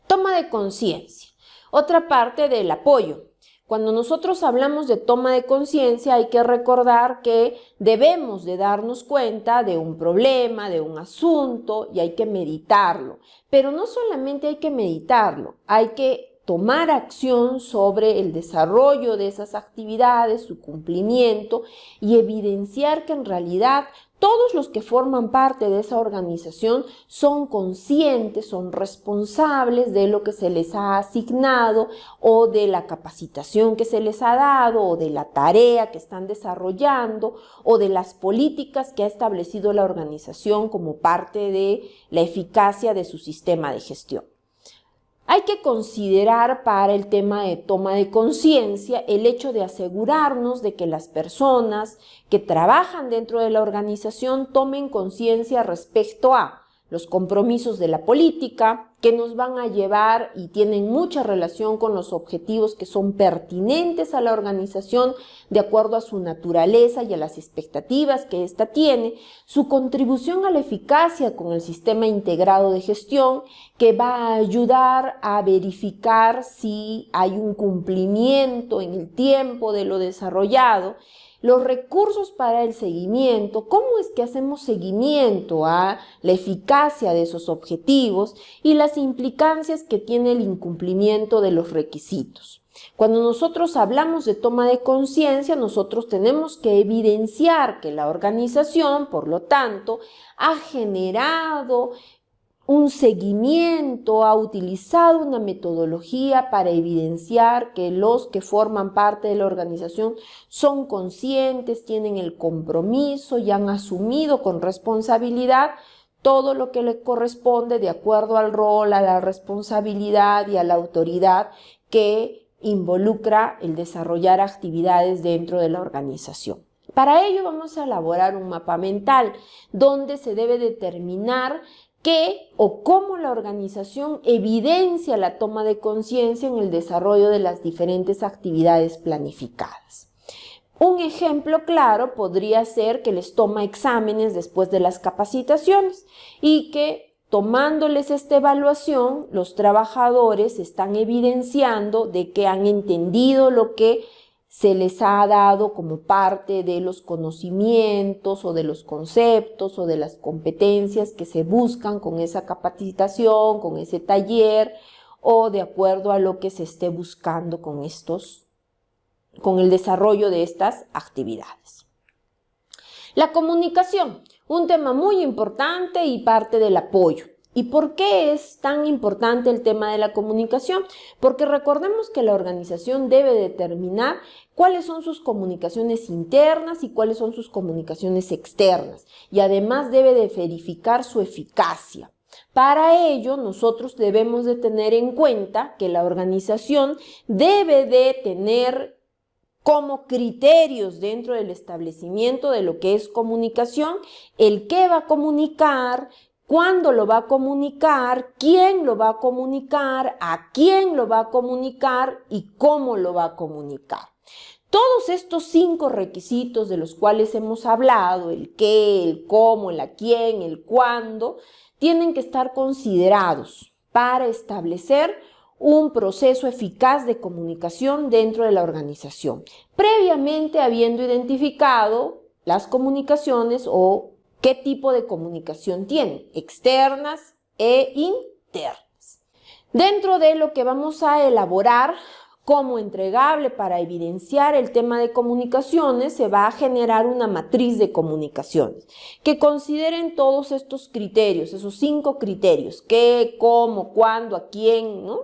Toma de conciencia. Otra parte del apoyo. Cuando nosotros hablamos de toma de conciencia, hay que recordar que debemos de darnos cuenta de un problema, de un asunto, y hay que meditarlo. Pero no solamente hay que meditarlo, hay que tomar acción sobre el desarrollo de esas actividades, su cumplimiento, y evidenciar que en realidad todos los que forman parte de esa organización son conscientes, son responsables de lo que se les ha asignado o de la capacitación que se les ha dado o de la tarea que están desarrollando o de las políticas que ha establecido la organización como parte de la eficacia de su sistema de gestión. Hay que considerar para el tema de toma de conciencia el hecho de asegurarnos de que las personas que trabajan dentro de la organización tomen conciencia respecto a los compromisos de la política que nos van a llevar y tienen mucha relación con los objetivos que son pertinentes a la organización de acuerdo a su naturaleza y a las expectativas que ésta tiene, su contribución a la eficacia con el sistema integrado de gestión que va a ayudar a verificar si hay un cumplimiento en el tiempo de lo desarrollado, los recursos para el seguimiento, cómo es que hacemos seguimiento a la eficacia de esos objetivos y las implicancias que tiene el incumplimiento de los requisitos. Cuando nosotros hablamos de toma de conciencia, nosotros tenemos que evidenciar que la organización, por lo tanto, ha generado un seguimiento, ha utilizado una metodología para evidenciar que los que forman parte de la organización son conscientes, tienen el compromiso y han asumido con responsabilidad todo lo que le corresponde de acuerdo al rol, a la responsabilidad y a la autoridad que involucra el desarrollar actividades dentro de la organización. Para ello vamos a elaborar un mapa mental donde se debe determinar qué o cómo la organización evidencia la toma de conciencia en el desarrollo de las diferentes actividades planificadas. Un ejemplo claro podría ser que les toma exámenes después de las capacitaciones y que tomándoles esta evaluación, los trabajadores están evidenciando de que han entendido lo que se les ha dado como parte de los conocimientos o de los conceptos o de las competencias que se buscan con esa capacitación, con ese taller o de acuerdo a lo que se esté buscando con el desarrollo de estas actividades. La comunicación, un tema muy importante y parte del apoyo. ¿Y por qué es tan importante el tema de la comunicación? Porque recordemos que la organización debe determinar cuáles son sus comunicaciones internas y cuáles son sus comunicaciones externas. Y además debe de verificar su eficacia. Para ello, nosotros debemos de tener en cuenta que la organización debe de tener como criterios dentro del establecimiento de lo que es comunicación, el qué va a comunicar, cuándo lo va a comunicar, quién lo va a comunicar, a quién lo va a comunicar y cómo lo va a comunicar. Todos estos 5 requisitos de los cuales hemos hablado, el qué, el cómo, el a quién, el cuándo, tienen que estar considerados para establecer un proceso eficaz de comunicación dentro de la organización, previamente habiendo identificado las comunicaciones o qué tipo de comunicación tienen, externas e internas. Dentro de lo que vamos a elaborar como entregable para evidenciar el tema de comunicaciones, se va a generar una matriz de comunicaciones que consideren todos estos criterios, esos 5 criterios, qué, cómo, cuándo, a quién, ¿no?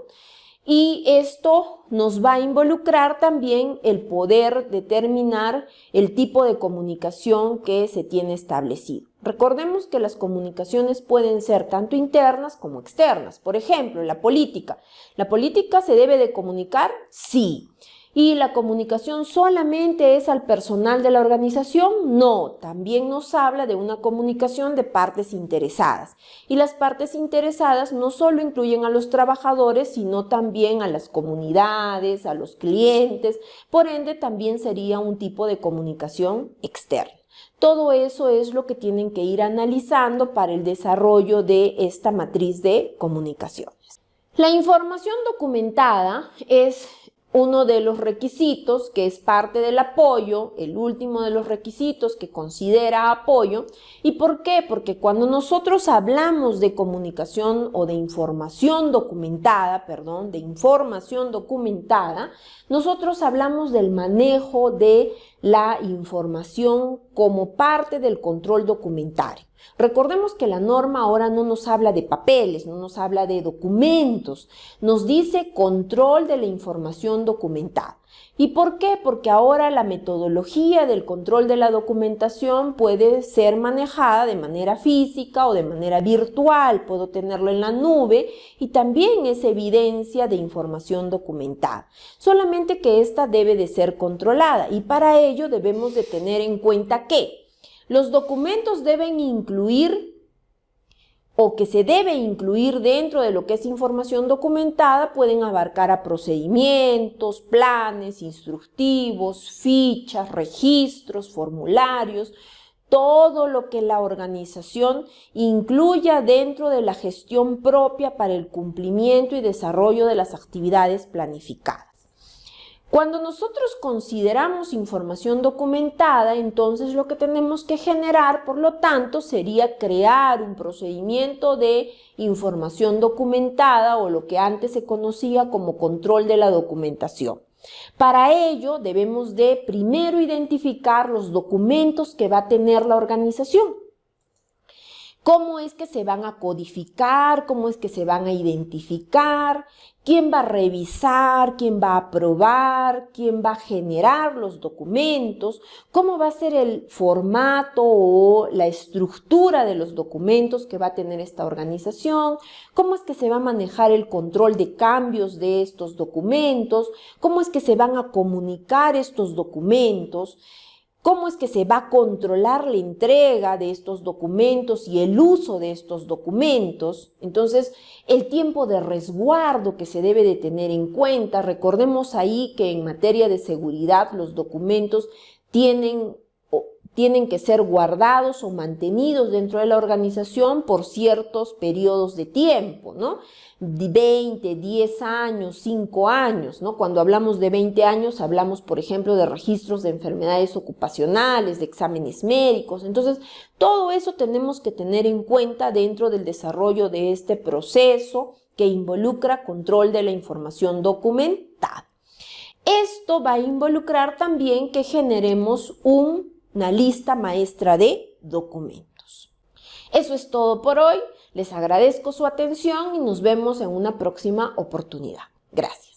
Y esto nos va a involucrar también el poder determinar el tipo de comunicación que se tiene establecido. Recordemos que las comunicaciones pueden ser tanto internas como externas. Por ejemplo, la política. ¿La política se debe de comunicar? Sí. ¿Y la comunicación solamente es al personal de la organización? No, también nos habla de una comunicación de partes interesadas. Y las partes interesadas no solo incluyen a los trabajadores, sino también a las comunidades, a los clientes. Por ende, también sería un tipo de comunicación externa. Todo eso es lo que tienen que ir analizando para el desarrollo de esta matriz de comunicaciones. La información documentada es uno de los requisitos que es parte del apoyo, el último de los requisitos que considera apoyo. ¿Y por qué? Porque cuando nosotros hablamos de comunicación o de información documentada, nosotros hablamos del manejo de la información como parte del control documentario. Recordemos que la norma ahora no nos habla de papeles, no nos habla de documentos, nos dice control de la información documentada. ¿Y por qué? Porque ahora la metodología del control de la documentación puede ser manejada de manera física o de manera virtual, puedo tenerlo en la nube y también es evidencia de información documentada. Solamente que esta debe de ser controlada y para ello debemos de tener en cuenta que los documentos deben incluir o que se debe incluir dentro de lo que es información documentada pueden abarcar a procedimientos, planes, instructivos, fichas, registros, formularios, todo lo que la organización incluya dentro de la gestión propia para el cumplimiento y desarrollo de las actividades planificadas. Cuando nosotros consideramos información documentada, entonces lo que tenemos que generar, por lo tanto, sería crear un procedimiento de información documentada o lo que antes se conocía como control de la documentación. Para ello, debemos de primero identificar los documentos que va a tener la organización. ¿Cómo es que se van a codificar? ¿Cómo es que se van a identificar? ¿Quién va a revisar? ¿Quién va a aprobar? ¿Quién va a generar los documentos? ¿Cómo va a ser el formato o la estructura de los documentos que va a tener esta organización? ¿Cómo es que se va a manejar el control de cambios de estos documentos? ¿Cómo es que se van a comunicar estos documentos? ¿Cómo es que se va a controlar la entrega de estos documentos y el uso de estos documentos? Entonces, el tiempo de resguardo que se debe de tener en cuenta. Recordemos ahí que en materia de seguridad los documentos tienen que ser guardados o mantenidos dentro de la organización por ciertos periodos de tiempo, ¿no? 20, 10 años, 5 años, ¿no? Cuando hablamos de 20 años, hablamos, por ejemplo, de registros de enfermedades ocupacionales, de exámenes médicos. Entonces, todo eso tenemos que tener en cuenta dentro del desarrollo de este proceso que involucra control de la información documentada. Esto va a involucrar también que generemos una lista maestra de documentos. Eso es todo por hoy. Les agradezco su atención y nos vemos en una próxima oportunidad. Gracias.